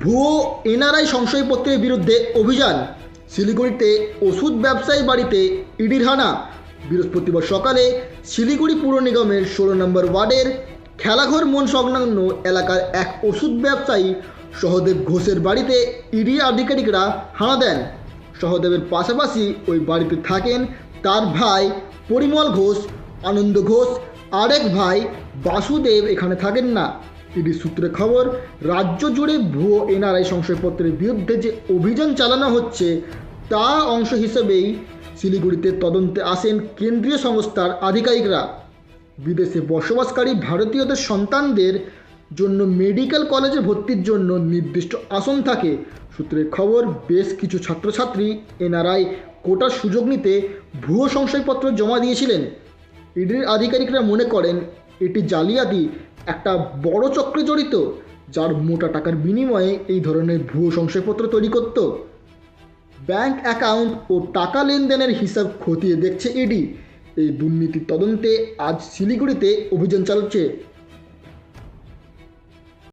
ভুয়ো এনআরআই সংশয়পত্রের বিরুদ্ধে অভিযান। শিলিগুড়িতে ওষুধ ব্যবসায়ী বাড়িতে ইডির হানা। বৃহস্পতিবার সকালে শিলিগুড়ি পুর নিগমের 16 নম্বর ওয়ার্ডের খেলাঘর মোড় সংলগ্ন এলাকার এক ওষুধ ব্যবসায়ী সহদেব ঘোষের বাড়িতে ইডি আধিকারিকরা হানা দেন। সহদেবের পাশাপাশি ওই বাড়িতে থাকেন তার ভাই পরিমল ঘোষ, আনন্দ ঘোষ, আরেক ভাই বাসুদেব এখানে থাকেন না। ইডি সূত্রে খবর, রাজ্য জুড়ে ভুয়ো এনআরআই সংশয়পত্রের বিরুদ্ধে যে অভিযান চালানো হচ্ছে তার অংশ হিসেবেই শিলিগুড়িতে তদন্তে আসেন কেন্দ্রীয় সংস্থার আধিকারিকরা। বিদেশে বসবাসকারী ভারতীয়দের সন্তানদের জন্য মেডিকেল কলেজে ভর্তির জন্য নির্দিষ্ট আসন থাকে। সূত্রের খবর, বেশ কিছু ছাত্রছাত্রী এনআরআই কোটার সুযোগ নিতে ভুয়ো সংশয়পত্র জমা দিয়েছিলেন। ইডির আধিকারিকরা মনে করেন এটি জালিয়াতি একটা বড় চক্রে জড়িত, যার মোটা টাকার বিনিময়ে এই ধরনের ভুয়ো সংশয়পত্র তৈরি করত। ব্যাংক অ্যাকাউন্ট ও টাকা লেনদেনের হিসাব খতিয়ে দেখছে ইডি। এই দুর্নীতির তদন্তে আজ শিলিগুড়িতে অভিযান চালাচ্ছে।